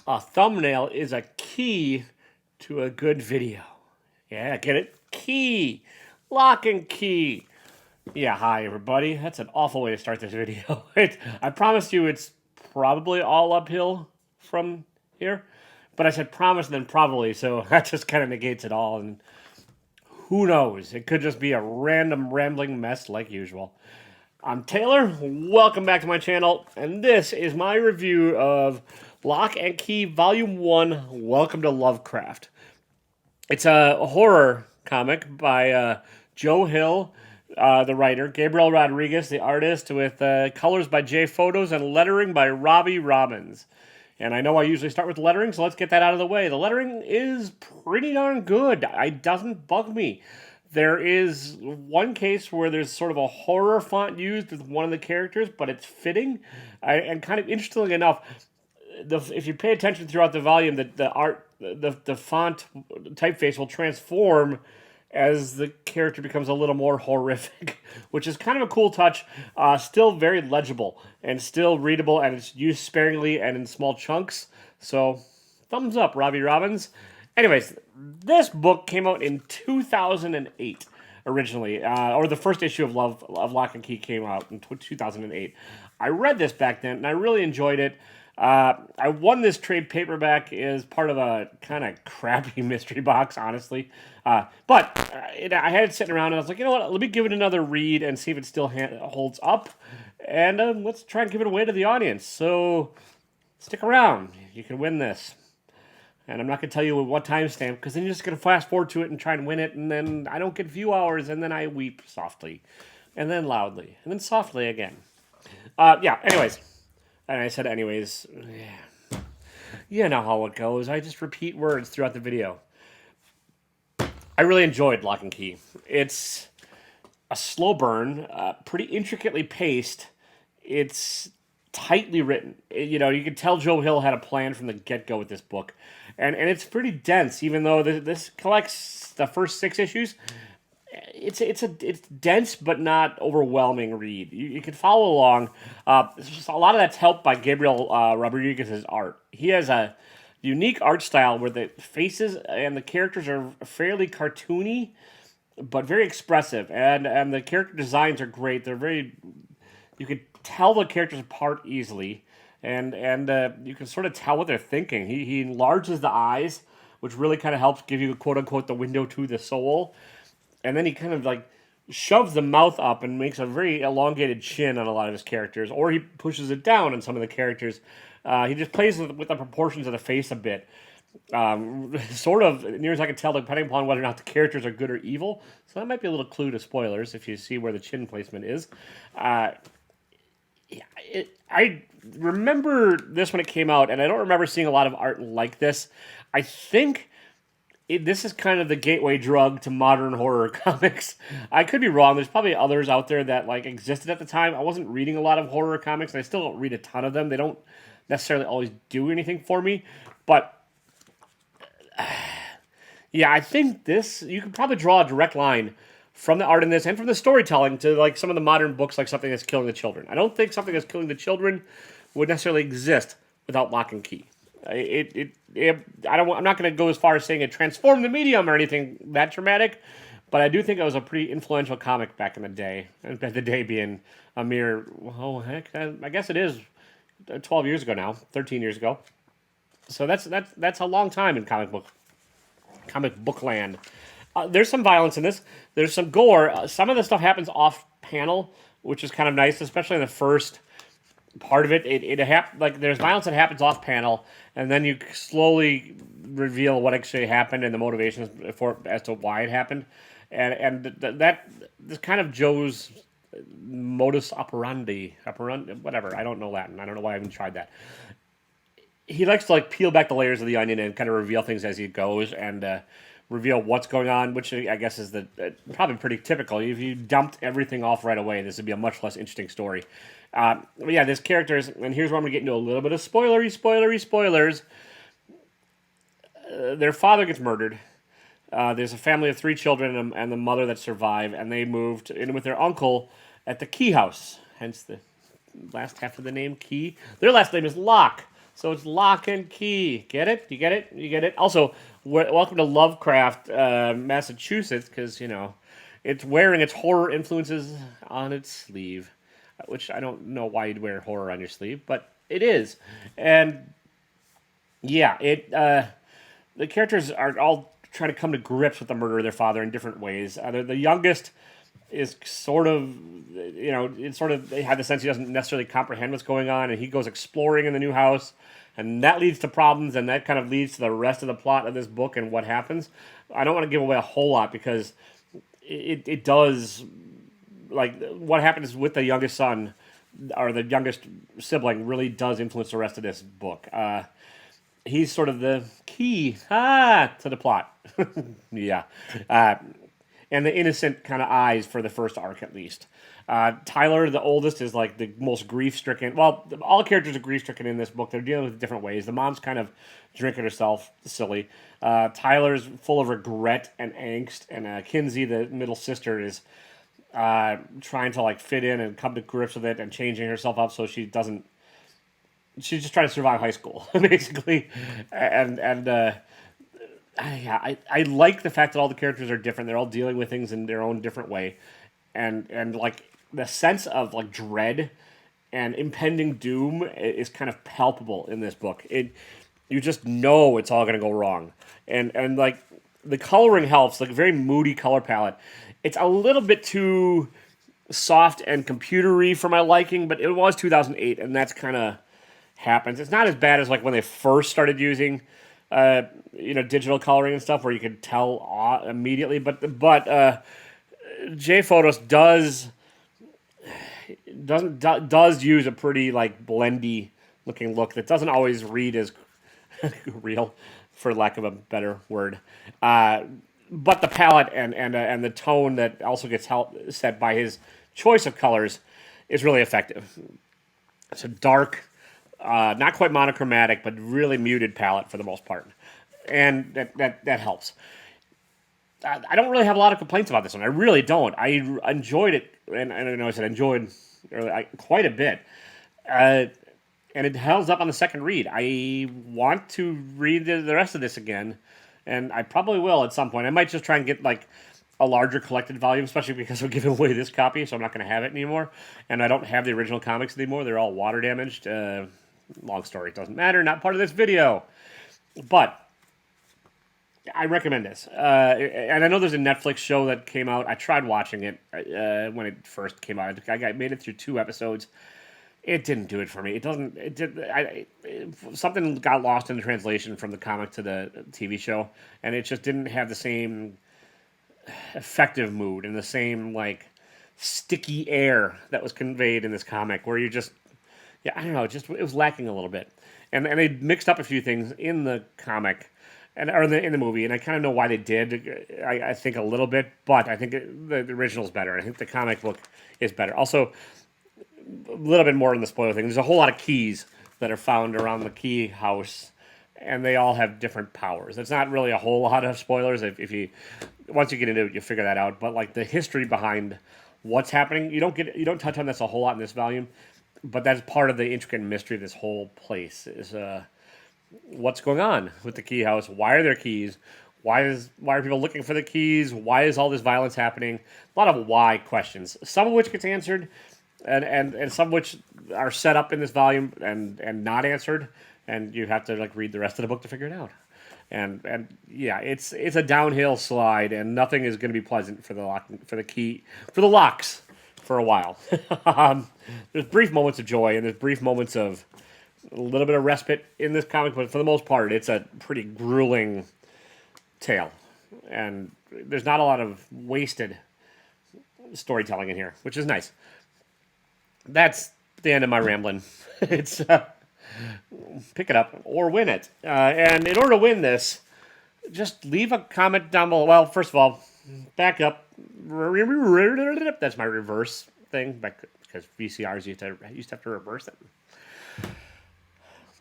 A thumbnail is a key to a good video. Yeah, get it? Key. Lock and Key. Yeah, hi everybody. That's an awful way to start this video. I promised you it's probably all uphill from here. But I said promise and then probably, so that just kind of negates it all. And who knows? It could just be a random rambling mess like usual. I'm Taylor. Welcome back to my channel. And this is my review of Locke and Key Volume 1, Welcome to Lovecraft. It's a horror comic by Joe Hill, the writer, Gabriel Rodriguez, the artist, with colors by J Photos and lettering by Robbie Robbins. And I know I usually start with lettering, so let's get that out of the way. The lettering is pretty darn good. It doesn't bug me. There is one case where there's sort of a horror font used with one of the characters, but it's fitting. And kind of interestingly enough, if you pay attention throughout the volume, the font typeface will transform as the character becomes a little more horrific, which is kind of a cool touch. Still very legible and still readable, and it's used sparingly and in small chunks. So, thumbs up, Robbie Robbins. Anyways, this book came out in 2008 originally, or the first issue of Locke and Key came out in 2008. I read this back then, and I really enjoyed it. I won this trade paperback as part of a kind of crappy mystery box, honestly. But I had it sitting around, and I was like, you know what? Let me give it another read and see if it still holds up. And let's try and give it away to the audience. So stick around. You can win this. And I'm not going to tell you what timestamp, because then you're just going to fast forward to it and try and win it, and then I don't get view hours, and then I weep softly, and then loudly, and then softly again. Anyways. And I said anyways. Yeah. You know how it goes. I just repeat words throughout the video. I really enjoyed Locke and Key. It's a slow burn, pretty intricately paced. It's tightly written. You can tell Joe Hill had a plan from the get-go with this book. And it's pretty dense, even though this collects the first 6 issues. It's dense but not overwhelming read. You can follow along. It's just a lot of that's helped by Gabriel Rodriguez's art. He has a unique art style where the faces and the characters are fairly cartoony, but very expressive. And the character designs are great. You can tell the characters apart easily, and you can sort of tell what they're thinking. He enlarges the eyes, which really kind of helps give you, quote unquote, the window to the soul. And then he kind of like shoves the mouth up and makes a very elongated chin on a lot of his characters, or he pushes it down on some of the characters. He just plays with the proportions of the face a bit, sort of, near as I can tell, depending upon whether or not the characters are good or evil. So that might be a little clue to spoilers if you see where the chin placement is. I remember this when it came out, and I don't remember seeing a lot of art like this. I think this is kind of the gateway drug to modern horror comics. I could be wrong. There's probably others out there that existed at the time. I wasn't reading a lot of horror comics, and I still don't read a ton of them. They don't necessarily always do anything for me. But yeah, I think you could probably draw a direct line from the art in this and from the storytelling to some of the modern books, like Something That's Killing the Children. I don't think Something That's Killing the Children would necessarily exist without Locke and Key. I'm not going to go as far as saying it transformed the medium or anything that dramatic, but I do think it was a pretty influential comic back in the day. And the day being a mere, I guess it is 12 years ago now, 13 years ago. So that's a long time in comic book land. There's some violence in this. There's some gore. Some of the stuff happens off panel, which is kind of nice, especially in the first part of it. There's violence that happens off panel, and then you slowly reveal what actually happened and the motivations as to why it happened, and this kind of Joe's modus operandi, whatever. I don't know Latin. I don't know why I even tried that. He likes to peel back the layers of the onion and kind of reveal things as he goes, and reveal what's going on, which I guess is probably pretty typical. If you dumped everything off right away, this would be a much less interesting story. But yeah, this characters, and here's where I'm going to get into a little bit of spoilers. Their father gets murdered. There's a family of 3 children and the mother that survive, and they moved in with their uncle at the Key house, hence the last half of the name, Key. Their last name is Locke. So it's Lock and Key. Get it? You get it? You get it? Also, welcome to Lovecraft, Massachusetts, because, it's wearing its horror influences on its sleeve, which I don't know why you'd wear horror on your sleeve, but it is. And yeah, the characters are all trying to come to grips with the murder of their father in different ways. The youngest is sort of, they have the sense he doesn't necessarily comprehend what's going on, and he goes exploring in the new house, and that leads to problems, and that kind of leads to the rest of the plot of this book and what happens. I don't want to give away a whole lot because it does, like, what happens with the youngest son or the youngest sibling really does influence the rest of this book. He's sort of the key to the plot. Yeah. And the innocent kind of eyes for the first arc, at least. Tyler, the oldest, is like the most grief-stricken. Well, all characters are grief-stricken in this book. They're dealing with it different ways. The mom's kind of drinking herself silly. Tyler's full of regret and angst. And Kinsey, the middle sister, is trying to like fit in and come to grips with it and changing herself up so she doesn't. She's just trying to survive high school, basically. I like the fact that all the characters are different. They're all dealing with things in their own different way, and like the sense of like dread and impending doom is kind of palpable in this book. You just know it's all going to go wrong, and like the coloring helps. Like a very moody color palette. It's a little bit too soft and computery for my liking, but it was 2008, and that's kind of happens. It's not as bad as like when they first started using digital coloring and stuff where you could tell immediately, but J Photos does use a pretty like blendy looking look that doesn't always read as real, for lack of a better word. But the palette and the tone that also gets set by his choice of colors is really effective. It's a dark, not quite monochromatic, but really muted palette for the most part. And that helps. I don't really have a lot of complaints about this one. I really don't. I enjoyed it, and I know I said enjoyed quite a bit. And it held up on the second read. I want to read the rest of this again, and I probably will at some point. I might just try and get like a larger collected volume, especially because we're giving away this copy, so I'm not going to have it anymore. And I don't have the original comics anymore. They're all water damaged. Long story, doesn't matter. Not part of this video. But I recommend this. And I know there's a Netflix show that came out. I tried watching it when it first came out. I made it through 2 episodes. It didn't do it for me. Something got lost in the translation from the comic to the TV show, and it just didn't have the same effective mood and the same like sticky air that was conveyed in this comic, where you just, I don't know, it was lacking a little bit. And they mixed up a few things in the comic, or in the movie, and I kind of know why they did. I think a little bit, but I think the original is better. I think the comic book is better. Also, a little bit more in the spoiler thing. There's a whole lot of keys that are found around the Key house, and they all have different powers. It's not really a whole lot of spoilers. If you once you get into it, you figure that out. But like the history behind what's happening, you don't touch on this a whole lot in this volume. But that's part of the intricate mystery of this whole place is what's going on with the Key house. Why are there keys? Why are people looking for the keys? Why is all this violence happening? A lot of why questions, some of which gets answered, and some of which are set up in this volume and not answered, and you have to like read the rest of the book to figure it out. And yeah, it's a downhill slide, and nothing is going to be pleasant for the Locks for a while. There's brief moments of joy, and there's brief moments of a little bit of respite in this comic, but for the most part, it's a pretty grueling tale, and there's not a lot of wasted storytelling in here, which is nice. That's the end of my rambling. It's pick it up or win it, and in order to win this, just leave a comment down below. Well, first of all, back up. That's my reverse thing, because VCRs used to have to reverse it.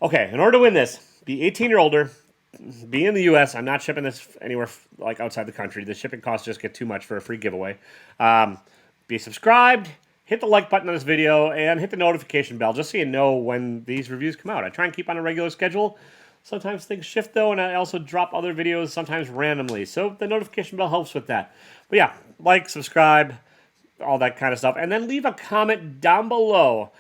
Okay, in order to win this, be 18 or older, be in the U.S. I'm not shipping this anywhere like outside the country. The shipping costs just get too much for a free giveaway. Be subscribed, hit the like button on this video and hit the notification bell just so you know when these reviews come out. I try and keep on a regular schedule. Sometimes things shift though, and I also drop other videos sometimes randomly. So the notification bell helps with that. But yeah, like, subscribe, all that kind of stuff. And then leave a comment down below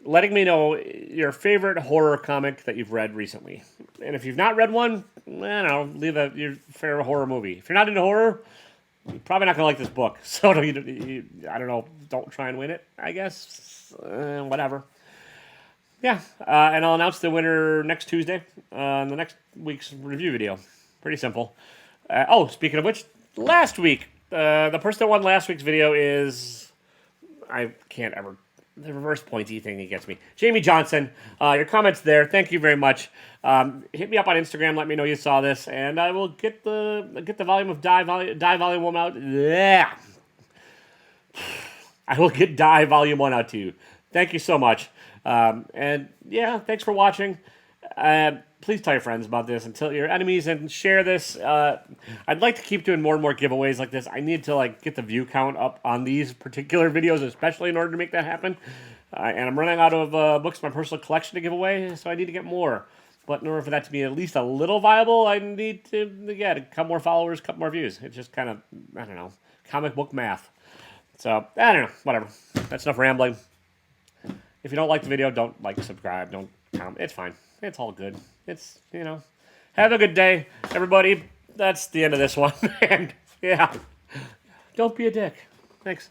letting me know your favorite horror comic that you've read recently. And if you've not read one, I don't know, leave your favorite horror movie. If you're not into horror, you're probably not going to like this book. So I don't know, don't try and win it, I guess. Whatever. Yeah, and I'll announce the winner next Tuesday in the next week's review video. Pretty simple. Speaking of which, last week, the person that won last week's video is... I can't ever... The reverse pointy thing that gets me. Jamie Johnson, your comments there. Thank you very much. Hit me up on Instagram. Let me know you saw this, and I will get the volume of Die Volume 1 out. Yeah. I will get Die Volume 1 out to you. Thank you so much. And yeah, thanks for watching. Please tell your friends about this and tell your enemies and share this. I'd like to keep doing more and more giveaways like this. I need to get the view count up on these particular videos, especially in order to make that happen. And I'm running out of books in my personal collection to give away, so I need to get more. But in order for that to be at least a little viable, I need to couple more followers, couple more views. It's just kind of, I don't know, comic book math. So, I don't know, whatever. That's enough rambling. If you don't like the video, don't subscribe, don't comment. It's fine. It's all good. It's, have a good day, everybody. That's the end of this one. And, yeah, don't be a dick. Thanks.